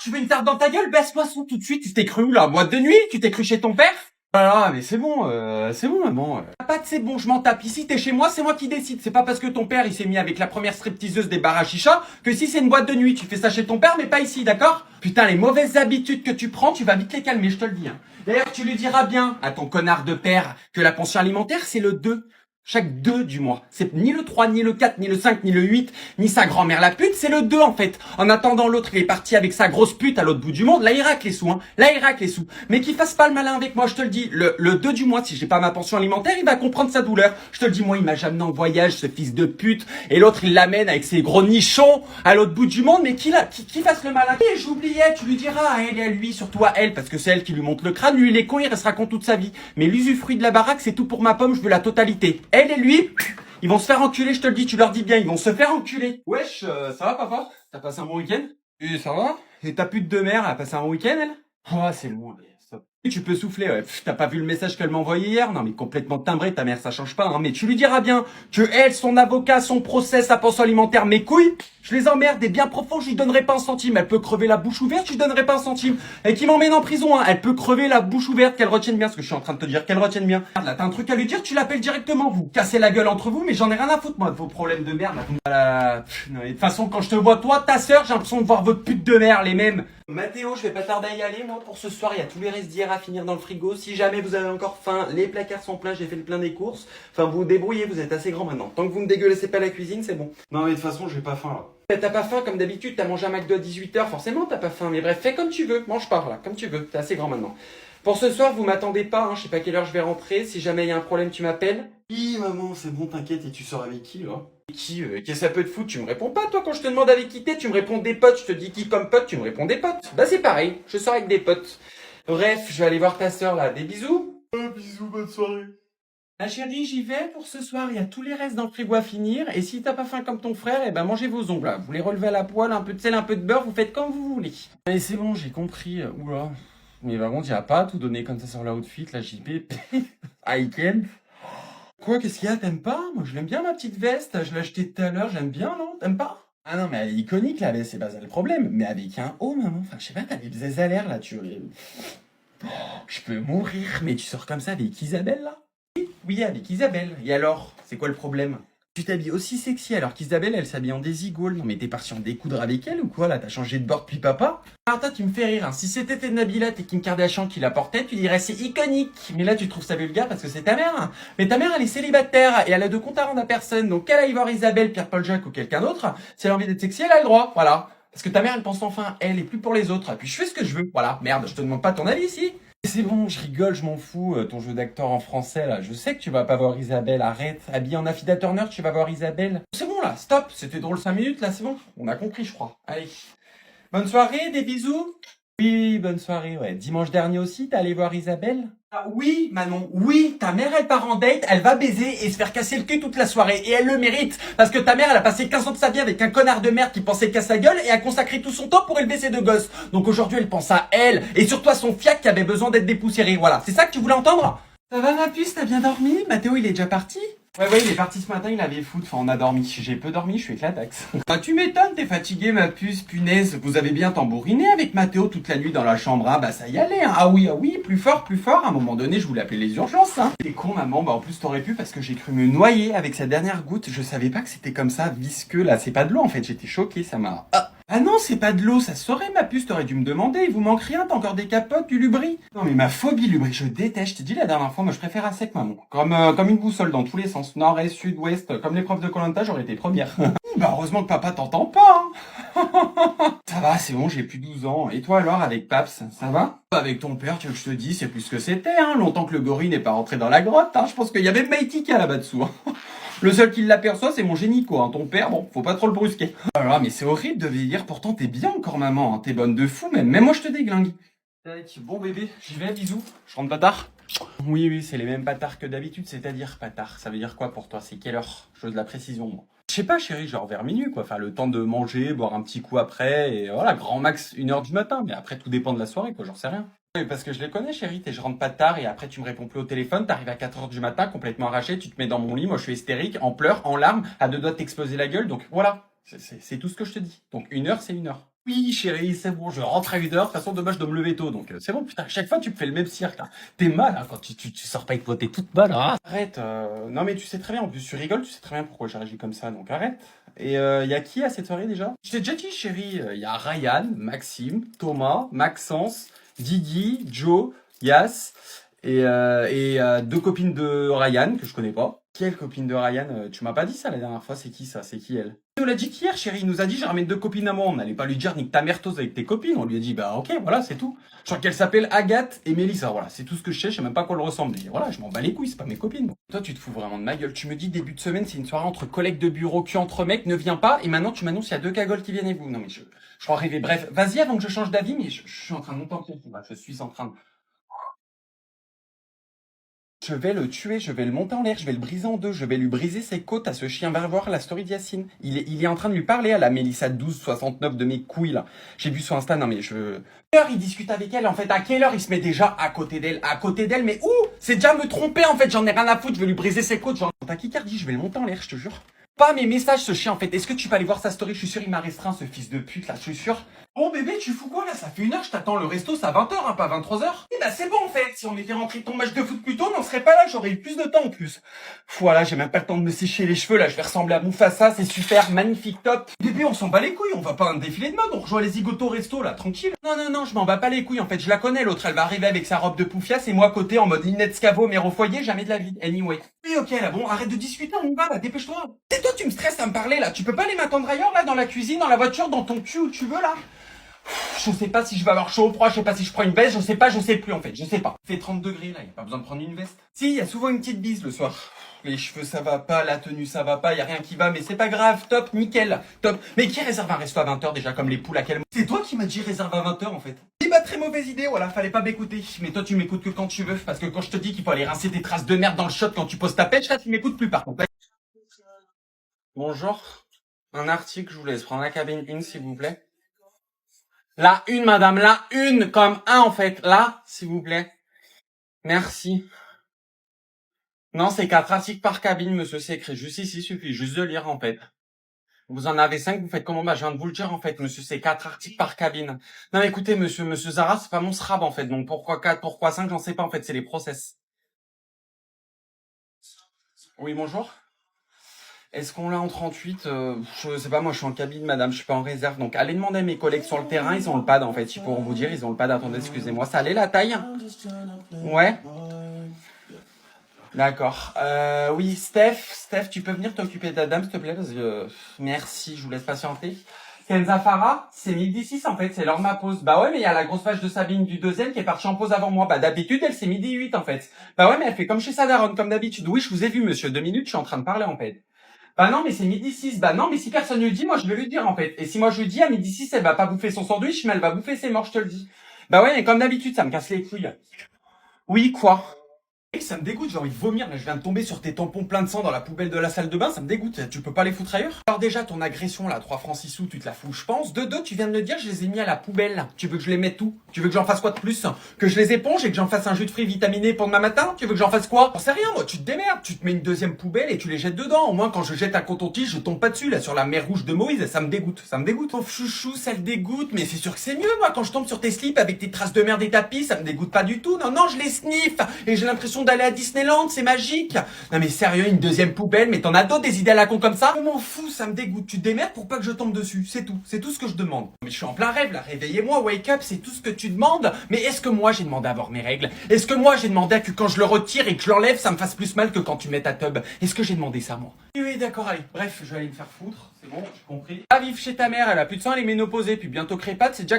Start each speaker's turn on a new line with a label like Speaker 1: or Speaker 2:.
Speaker 1: Tu veux une tarte dans ta gueule? Baisse-toi son tout de suite. Tu t'es cru où, là? Boîte de nuit? Tu t'es cru chez ton père? Ah, mais c'est bon, maman. Pas de c'est bon, je m'en tape. Ici, t'es chez moi, c'est moi qui décide. C'est pas parce que ton père, il s'est mis avec la première stripteaseuse des bars à chicha que si c'est une boîte de nuit, tu fais ça chez ton père, mais pas ici, d'accord? Putain, les mauvaises habitudes que tu prends, tu vas vite les calmer, je te le dis. Hein. D'ailleurs, tu lui diras bien à ton connard de père que la pension alimentaire, c'est le 2. Chaque 2 du mois. C'est ni le 3, ni le 4, ni le 5, ni le 8, ni sa grand-mère la pute, c'est le 2 en fait. En attendant, l'autre, il est parti avec sa grosse pute à l'autre bout du monde. Là, il racle les sous, hein. Là, il racle les sous. Mais qu'il fasse pas le malin avec moi, je te le dis. Le 2 du mois, si j'ai pas ma pension alimentaire, il va comprendre sa douleur. Je te le dis, moi, il m'a jamais en voyage, ce fils de pute. Et l'autre, il l'amène avec ses gros nichons à l'autre bout du monde. Mais qui fasse le malin. Et j'oubliais, tu lui diras à elle et à lui, surtout à elle, parce que c'est elle qui lui monte le crâne. Lui, il est con, il restera con toute sa vie. Mais l'usufruit de la baraque, c'est tout pour ma pomme, je veux la totalité. Elle et lui, ils vont se faire enculer, je te le dis, tu leur dis bien, ils vont se faire enculer. Wesh, ça va papa? T'as passé un bon week-end? Et ça va? Et ta pute de mère, elle a passé un bon week-end, elle? Oh, c'est bon, allez, stop. Et tu peux souffler, ouais. T'as pas vu le message qu'elle m'a envoyé hier? Non, mais complètement timbré, ta mère, ça change pas, hein. Mais tu lui diras bien que elle, son avocat, son procès, sa pension alimentaire, mes couilles, je les emmerde et bien profond, je lui donnerai pas un centime. Elle peut crever la bouche ouverte, je lui donnerai pas un centime. Et qui m'emmène en prison, hein. Elle peut crever la bouche ouverte, qu'elle retienne bien ce que je suis en train de te dire, qu'elle retienne bien. Là, t'as un truc à lui dire, tu l'appelles directement. Vous cassez la gueule entre vous, mais j'en ai rien à foutre, moi, de vos problèmes de merde, là. Non, et de toute façon, quand je te vois, toi, ta sœur, j'ai l'impression de voir votre pute de mère, les mêmes. Mathéo, je vais pas tarder à y aller, moi, pour ce soir. Il y a tous les restes d'hier à finir dans le frigo. Si jamais vous avez encore faim, les placards sont pleins, j'ai fait le plein des courses. Enfin, vous vous débrouillez, vous êtes assez grand maintenant. Tant que vous me dégueulassez pas la cuisine, c'est bon. Non, mais de toute façon, j'ai pas faim, là. T'as pas faim comme d'habitude, t'as mangé un McDo à 18h, forcément t'as pas faim. Mais bref, fais comme tu veux, mange pas, là, comme tu veux. T'es assez grand maintenant. Pour ce soir, vous m'attendez pas, hein, je sais pas quelle heure je vais rentrer. Si jamais il y a un problème, tu m'appelles. Oui, maman, c'est bon, t'inquiète, et tu sors avec qui, là? Qui, qu'est-ce que ça peut te foutre? Tu me réponds pas, toi, quand je te demande avec qui t'es, tu me réponds des potes, je te dis qui comme pote, tu me réponds des potes. Bah, c'est pareil, je sors avec des potes. Bref, je vais aller voir ta sœur, là. Des bisous? Bisous, bonne soirée. Ah chérie, j'y vais pour ce soir, il y a tous les restes dans le frigo à finir, et si t'as pas faim comme ton frère, eh ben mangez vos ongles, là. Vous les relevez à la poêle, un peu de sel, un peu de beurre, vous faites comme vous voulez. Allez, c'est bon, j'ai compris, oula. Mais par contre, il a pas tout donné comme ça sur la outfit, la JP. I can't. Quoi, qu'est-ce qu'il y a, t'aimes pas? Moi je l'aime bien ma petite veste, je l'ai achetée tout à l'heure, j'aime bien, non? T'aimes pas? Ah non, mais elle est iconique la veste, c'est pas ça le problème, mais avec un haut, maman, enfin je sais pas, t'as des bzaises à l'air là, je peux mourir, mais tu sors comme ça avec Isabelle là? Oui, avec Isabelle. Et alors, c'est quoi le problème? Tu t'habilles aussi sexy alors qu'Isabelle, elle s'habille en désigual. Non mais t'es parti en découdre avec elle ou quoi là? T'as changé de bord depuis papa? Alors toi, tu me fais rire. Hein. Si c'était Ted Nabila et Kim Kardashian qui la portaient, tu dirais c'est iconique. Mais là, tu trouves ça vulgaire parce que c'est ta mère. Hein. Mais ta mère, elle est célibataire et elle a de compte à rendre à personne. Donc qu'elle aille voir Isabelle, Pierre-Paul Jacques ou quelqu'un d'autre, si elle a envie d'être sexy, elle a le droit. Voilà. Parce que ta mère, elle pense enfin elle et plus pour les autres. Et puis je fais ce que je veux. Voilà. Merde, je te demande pas ton avis ici. C'est bon, je rigole, je m'en fous, ton jeu d'acteur en français là, je sais que tu vas pas voir Isabelle, arrête, habillé en Affida Turner, tu vas voir Isabelle. C'est bon là, stop, c'était drôle 5 minutes là, c'est bon, on a compris je crois. Allez, bonne soirée, des bisous. Oui, bonne soirée, ouais. Dimanche dernier aussi, t'es allé voir Isabelle? Ah oui, Manon, oui, ta mère elle part en date, elle va baiser et se faire casser le cul toute la soirée. Et elle le mérite, parce que ta mère elle a passé 15 ans de sa vie avec un connard de merde qui pensait qu'à sa gueule et a consacré tout son temps pour élever ses 2 gosses. Donc aujourd'hui elle pense à elle, et surtout à son fiac qui avait besoin d'être dépoussiéré. Voilà, c'est ça que tu voulais entendre? Ça va ma puce, t'as bien dormi? Mathéo il est déjà parti? Ouais, il est parti ce matin, il avait foot, enfin on a dormi. J'ai peu dormi, je suis éclatax. Bah tu m'étonnes, t'es fatigué ma puce, punaise. Vous avez bien tambouriné avec Mathéo toute la nuit dans la chambre, hein. Bah ça y allait, hein. Ah oui, plus fort, à un moment donné je voulais appeler les urgences, hein. T'es con maman, bah en plus t'aurais pu parce que j'ai cru me noyer avec sa dernière goutte. Je savais pas que c'était comme ça, visqueux là, c'est pas de l'eau en fait, j'étais choqué, ça m'a... Ah non, c'est pas de l'eau, ça se saurait ma puce, t'aurais dû me demander, il vous manque rien, t'as encore des capotes, du lubri. Non mais ma phobie lubri, je déteste, je t'ai dit la dernière fois, moi je préfère à sec maman. Comme une boussole dans tous les sens, nord, est, sud, ouest, comme l'épreuve de Koh-Lanta, j'aurais été première. Bah heureusement que papa t'entend pas, hein. Ça va, c'est bon, j'ai plus 12 ans. Et toi alors, avec Paps, ça va? Avec ton père, tu veux que je te dise, c'est plus ce que c'était, hein. Longtemps que le gorille n'est pas rentré dans la grotte, hein. Je pense qu'il y avait Maïtika là-bas dessous, hein. Le seul qui l'aperçoit, c'est mon génico, hein. Ton père, bon, faut pas trop le brusquer. Alors, mais c'est horrible de vieillir, pourtant t'es bien encore maman, hein. T'es bonne de fou même. Même moi je te déglingue. Bon bébé, j'y vais, bisous. Je rentre pas tard? Oui, c'est les mêmes patards que d'habitude, c'est-à-dire patard. Ça veut dire quoi pour toi? C'est quelle heure? Je veux de la précision, moi. Je sais pas, chérie, genre vers minuit, quoi. Enfin, le temps de manger, boire un petit coup après, et voilà, grand max 1h du matin. Mais après, tout dépend de la soirée, quoi, j'en sais rien. Oui, parce que je les connais, chérie, je rentre pas tard et après tu me réponds plus au téléphone, t'arrives à 4h du matin, complètement arraché, tu te mets dans mon lit, moi je suis hystérique, en pleurs, en larmes, à 2 doigts de t'exploser la gueule, donc voilà, c'est tout ce que je te dis. Donc 1h, c'est 1h. Oui, chérie, c'est bon, je rentre à 1h. De toute façon, demain, je dois me lever tôt. Donc, c'est bon, putain, à chaque fois, tu me fais le même cirque, là. T'es mal, hein, quand tu sors pas avec toi, t'es toute mal, hein. Arrête, non, mais tu sais très bien, en plus, tu rigoles, tu sais très bien pourquoi j'ai réagi comme ça, donc arrête. Et y a qui à cette soirée déjà? Je t'ai déjà dit, chérie, y a Ryan, Maxime, Thomas, Maxence, Guigui, Joe, Yas, et 2 copines de Ryan, que je connais pas. Quelle copine de Ryan? Tu m'as pas dit ça la dernière fois, c'est qui ça? C'est qui elle? Il nous l'a dit qu'hier, chérie. Il nous a dit, je ramène 2 copines à moi. On n'allait pas lui dire, nique ta mère tose avec tes copines. On lui a dit, bah, ok, voilà, c'est tout. Je crois qu'elle s'appelle Agathe et Mélissa. Voilà, c'est tout ce que je sais même pas à quoi elle ressemble. Et voilà, je m'en bats les couilles, c'est pas mes copines. Toi, tu te fous vraiment de ma gueule. Tu me dis, début de semaine, c'est une soirée entre collègues de bureau, cul entre mecs, ne viens pas. Et maintenant, tu m'annonces, il y a 2 cagoles qui viennent et vous. Non, mais je crois rêver. Bref, vas-y avant que je change d'avis, mais je suis en train de monter en pied. Je suis en train de. Je vais le tuer, je vais le monter en l'air, je vais le briser en deux, je vais lui briser ses côtes à ce chien. Va voir la story d'Yacine. Il est en train de lui parler à la Mélissa 1269 de mes couilles, là. J'ai vu sur Insta, non mais je... À quelle heure il discute avec elle, en fait? À quelle heure il se met déjà à côté d'elle? À côté d'elle, mais où? C'est déjà me tromper, en fait, j'en ai rien à foutre, je vais lui briser ses côtes, genre... Tachycardie, je vais le monter en l'air, je te jure. Pas mes messages, ce chien, en fait. Est-ce que tu peux aller voir sa story? Je suis sûr, il m'a restreint, ce fils de pute, là, je suis sûr. Oh bébé, tu fous quoi là? Ça fait 1h, je t'attends le resto, c'est à 20h, hein, pas 23h. Eh bah c'est bon en fait, si on était rentré de ton match de foot plus tôt, on n'en serait pas là, j'aurais eu plus de temps en plus. Voilà, j'ai même pas le temps de me sécher les cheveux, là, je vais ressembler à Mufasa, c'est super, magnifique, top. Bébé, on s'en bat les couilles, on va pas à un défilé de mode, on rejoint les zigotos au resto, là, tranquille. Non, non, non, je m'en bats pas les couilles, en fait, je la connais, l'autre, elle va arriver avec sa robe de poufias, et moi à côté, en mode Linette Scavo, mère au foyer, jamais de la vie, anyway. Oui, ok, là, bon, arrête de discuter, on y va, là, dépêche-toi. C'est toi, tu me stresses à me parler, là, tu peux pas aller m'attendre ailleurs, là, dans la cuisine, dans la voiture, dans ton cul, où tu veux, là? Je sais pas si je vais avoir chaud ou froid, je sais pas si je prends une veste, je sais pas, je sais plus en fait, je sais pas. Il fait 30 degrés là, y a pas besoin de prendre une veste. Si, y a souvent une petite bise le soir. Les cheveux ça va pas, la tenue ça va pas, y a rien qui va, mais c'est pas grave, top, nickel, top. Mais qui réserve un resto à 20h déjà comme les poules à quel... C'est toi qui m'as dit réserve à 20h en fait. Eh bah très mauvaise idée, voilà, fallait pas m'écouter. Mais toi tu m'écoutes que quand tu veux, parce que quand je te dis qu'il faut aller rincer tes traces de merde dans le shot quand tu poses ta pêche, là tu m'écoutes plus par contre. Bonjour, un article, je vous laisse prendre la cabine 1 s'il vous plaît. La une, madame, la une, comme un, en fait. Là, s'il vous plaît. Merci. Non, c'est 4 articles par cabine, monsieur, c'est écrit juste ici, suffit juste de lire, en fait. Vous en avez 5, vous faites comment? Bah, je viens de vous le dire, en fait, monsieur, c'est 4 articles par cabine. Non, mais écoutez, monsieur Zara, c'est pas mon SRAB, en fait. Donc, pourquoi 4, pourquoi 5, j'en sais pas, en fait, c'est les process. Oui, bonjour. Est-ce qu'on l'a en 38? Je sais pas, moi je suis en cabine, madame, je suis pas en réserve. Donc allez demander à mes collègues sur le terrain, ils ont le pad en fait. Ils pourront vous dire, ils ont le pad. Attendez, excusez-moi. Ça allait la taille? Ouais. D'accord. Oui, Steph, tu peux venir t'occuper de la dame, s'il te plaît, parce que merci, je vous laisse patienter. Kenza Farah, c'est 12h06 en fait, c'est l'heure de ma pause. Bah ouais, mais il y a la grosse vache de Sabine du deuxième qui est partie en pause avant moi. Bah d'habitude, elle c'est 12h08 en fait. Bah ouais, mais elle fait comme chez sa daronne, comme d'habitude. Oui, je vous ai vu, monsieur, 2 minutes, je suis en train de parler en fait. Bah non, mais c'est 12h06. Bah non, mais si personne lui dit, moi je vais lui dire en fait. Et si moi je lui dis à 12h06, elle va pas bouffer son sandwich, mais elle va bouffer ses morts, je te le dis. Bah ouais, mais comme d'habitude, ça me casse les couilles. Oui, quoi? Et ça me dégoûte, j'ai envie de vomir, là je viens de tomber sur tes tampons pleins de sang dans la poubelle de la salle de bain, ça me dégoûte, tu peux pas les foutre ailleurs? Alors déjà, ton agression là, 3 francs 6 sous, tu te la fous, je pense. De deux, tu viens de me dire, je les ai mis à la poubelle. Tu veux que je les mette où? Tu veux que j'en fasse quoi de plus? Que je les éponge et que j'en fasse un jus de fruits vitaminé pour demain matin? Tu veux que j'en fasse quoi? J'en sais rien, moi, tu te démerdes, tu te mets une deuxième poubelle et tu les jettes dedans. Au moins, quand je jette un coton-tige, je tombe pas dessus, là, sur la mer rouge de Moïse, ça me dégoûte, ça me dégoûte. Pauvre chouchou, ça le dégoûte, mais c'est sûr que c'est mieux, moi, quand je tombe sur tes slips avec tes traces de merde et tapis, ça me dégoûte pas du tout. Non, non, je les sniffe et j'ai l'impression d'aller à Disneyland. C'est magique. Non mais sérieux, une deuxième poubelle, mais t'en as d'autres des idées à la con comme ça? Je m'en fous, ça me dégoûte. Tu te démerdes pour pas que je tombe dessus, c'est tout ce que je demande. Mais je suis en plein rêve là, réveillez-moi, wake up, c'est tout ce que tu demandes. Mais est-ce que moi j'ai demandé à avoir mes règles? Est-ce que moi j'ai demandé à que quand je le retire et que je l'enlève, ça me fasse plus mal que quand tu mets ta tub? Est-ce que j'ai demandé ça moi? Oui, d'accord, allez, bref, je vais aller me faire foutre, c'est bon, j'ai compris. Va vivre chez ta mère, elle a plus de sang, elle est ménopausée, puis bientôt crépate, c'est déjà